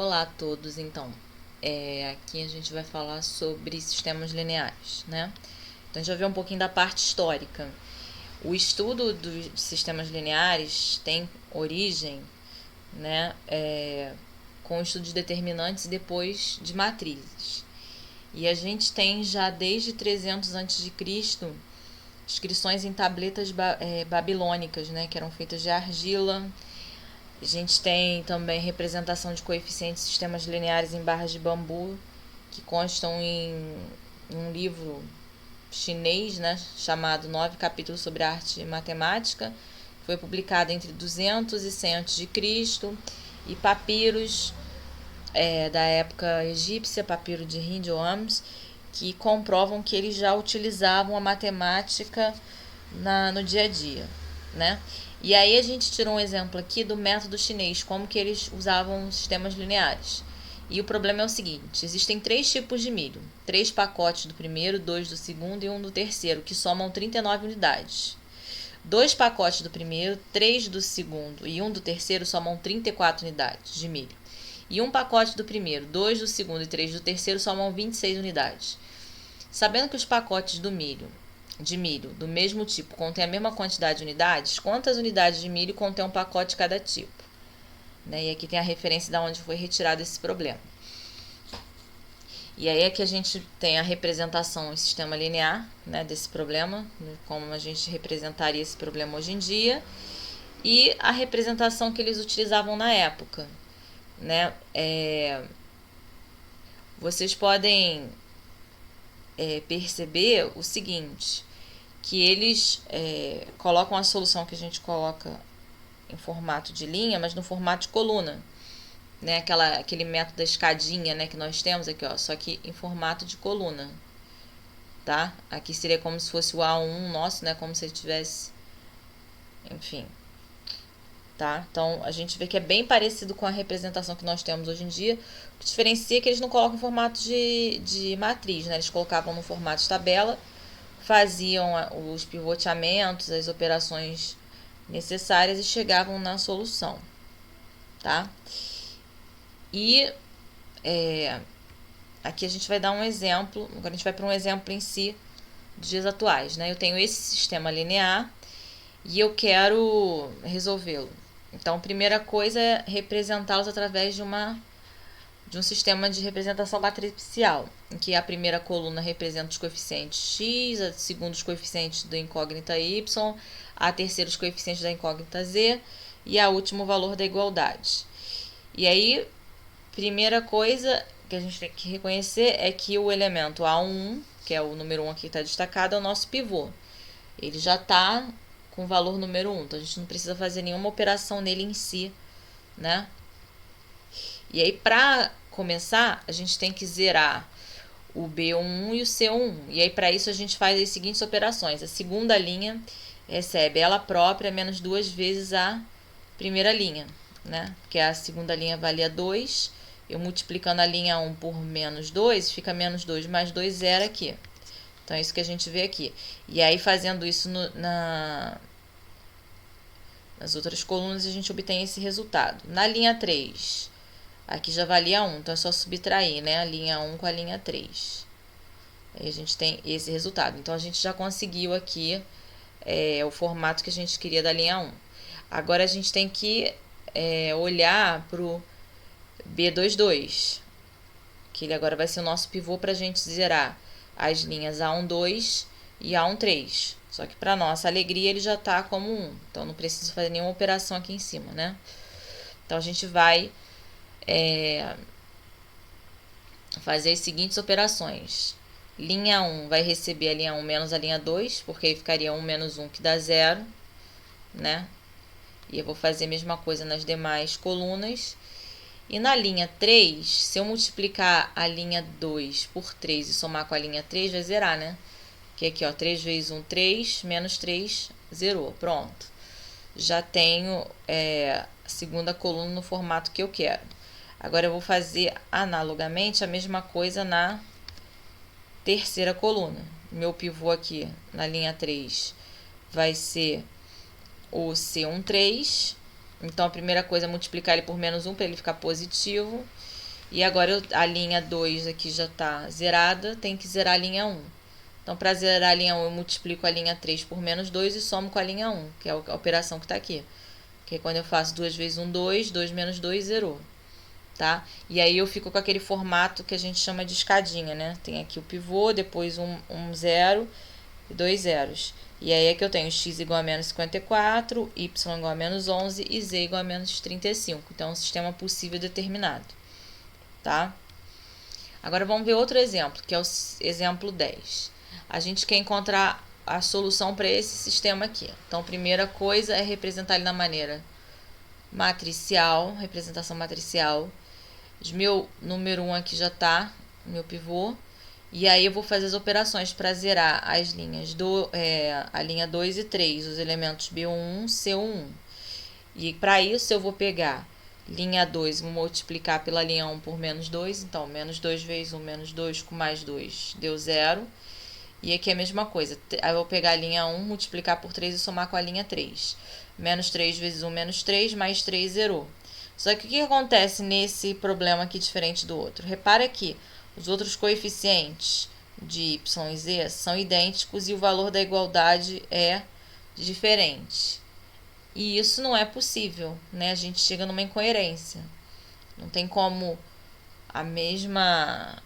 Olá a todos, então, aqui a gente vai falar sobre sistemas lineares, né? Então a gente vai ver um pouquinho da parte histórica. O estudo dos sistemas lineares tem origem, né, com o estudo de determinantes e depois de matrizes. E a gente tem já desde 300 a.C. inscrições em tabletas babilônicas, né, que eram feitas de argila. A gente tem também representação de coeficientes de sistemas lineares em barras de bambu, que constam em um livro chinês, né, chamado 9 capítulos sobre arte e matemática. Foi publicado entre 200 e 100 a.C. E papiros da época egípcia, papiro de Hind-Oams, que comprovam que eles já utilizavam a matemática no dia a dia, né? E aí a gente tirou um exemplo aqui do método chinês, como que eles usavam sistemas lineares. E o problema é o seguinte: existem 3 tipos de milho, 3 pacotes do primeiro, 2 do segundo e 1 do terceiro, que somam 39 unidades. 2 pacotes do primeiro, 3 do segundo e 1 do terceiro somam 34 unidades de milho. E um pacote do primeiro, 2 do segundo e 3 do terceiro somam 26 unidades. Sabendo que os pacotes de milho do mesmo tipo contêm a mesma quantidade de unidades, quantas unidades de milho contém um pacote de cada tipo? Né? E aqui tem a referência de onde foi retirado esse problema. E aí é que a gente tem a representação em sistema linear, né, desse problema, como a gente representaria esse problema hoje em dia, e a representação que eles utilizavam na época, né? Vocês podem perceber o seguinte, que eles colocam a solução que a gente coloca em formato de linha, mas no formato de coluna, né? Aquele método da escadinha, né, que nós temos aqui, ó, só que em formato de coluna, tá? Aqui seria como se fosse o A1 nosso, né, como se ele tivesse, enfim, tá? Então a gente vê que é bem parecido com a representação que nós temos hoje em dia. O que diferencia é que eles não colocam em formato de matriz, né? Eles colocavam no formato de tabela, faziam os pivoteamentos, as operações necessárias e chegavam na solução, tá? E aqui a gente vai dar um exemplo, agora a gente vai para um exemplo em si dos dias atuais, né? Eu tenho esse sistema linear e eu quero resolvê-lo. Então, a primeira coisa é representá-los através de um sistema de representação matricial, em que a primeira coluna representa os coeficientes x, a segunda os coeficientes da incógnita y, a terceira os coeficientes da incógnita z e a última o valor da igualdade. E aí, primeira coisa que a gente tem que reconhecer é que o elemento A1, que é o número 1 aqui que está destacado, é o nosso pivô. Ele já está com o valor número 1, então a gente não precisa fazer nenhuma operação nele em si, né? E aí, para começar, a gente tem que zerar o B1 e o C1. E aí, para isso, a gente faz as seguintes operações. A segunda linha recebe ela própria menos 2 vezes a primeira linha, né? Porque a segunda linha valia 2. Eu multiplicando a linha 1 por menos 2, fica menos 2 mais 2, zero aqui. Então, é isso que a gente vê aqui. E aí, fazendo isso nas outras colunas, a gente obtém esse resultado. Na linha 3, aqui já valia 1, então é só subtrair, né, a linha 1 com a linha 3. Aí a gente tem esse resultado. Então, a gente já conseguiu aqui o formato que a gente queria da linha 1. Agora, a gente tem que olhar para o B22, que ele agora vai ser o nosso pivô para a gente zerar as linhas A12 e A13. Só que para nossa alegria ele já está como 1. Então não preciso fazer nenhuma operação aqui em cima, né? Então a gente vai fazer as seguintes operações. Linha 1 vai receber a linha 1 menos a linha 2, porque aí ficaria 1 menos 1 que dá 0, né? E eu vou fazer a mesma coisa nas demais colunas. E na linha 3, se eu multiplicar a linha 2 por 3 e somar com a linha 3, vai zerar, né? Que aqui, ó, 3 vezes 1, 3, menos 3, zerou. Pronto. Já tenho a segunda coluna no formato que eu quero. Agora, eu vou fazer analogamente a mesma coisa na terceira coluna. Meu pivô aqui na linha 3 vai ser o C13. Então, a primeira coisa é multiplicar ele por menos 1 para ele ficar positivo. E agora a linha 2 aqui já está zerada, tem que zerar a linha 1. Então, para zerar a linha 1, eu multiplico a linha 3 por menos 2 e somo com a linha 1, que é a operação que está aqui. Que quando eu faço 2 vezes 1, 2, 2 menos 2, zerou. Tá? E aí eu fico com aquele formato que a gente chama de escadinha, né? Tem aqui o pivô, depois um zero e dois zeros. E aí é que eu tenho x igual a menos 54, y igual a menos 11 e z igual a menos 35. Então, é um sistema possível determinado. Tá? Agora vamos ver outro exemplo, que é o exemplo 10. A gente quer encontrar a solução para esse sistema aqui. Então, a primeira coisa é representar ele na maneira matricial, representação matricial. Meu número 1 aqui já está, meu pivô. E aí eu vou fazer as operações para zerar as linhas a linha 2 e 3, os elementos B11, C11. E para isso eu vou pegar linha 2, vou multiplicar pela linha 1 por menos 2. Então, menos 2 vezes 1, menos 2 com mais 2 deu 0. E aqui é a mesma coisa. Aí eu vou pegar a linha 1, multiplicar por 3 e somar com a linha 3. Menos 3 vezes 1, menos 3, mais 3, zerou. Só que o que acontece nesse problema aqui diferente do outro? Repara que os outros coeficientes de y e z são idênticos e o valor da igualdade é diferente. E isso não é possível, né? A gente chega numa incoerência. Não tem como a mesma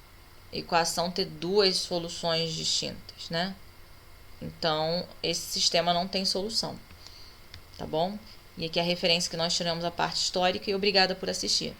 equação ter duas soluções distintas, né? Então, esse sistema não tem solução, tá bom? E aqui é a referência que nós tiramos a parte histórica e obrigada por assistir.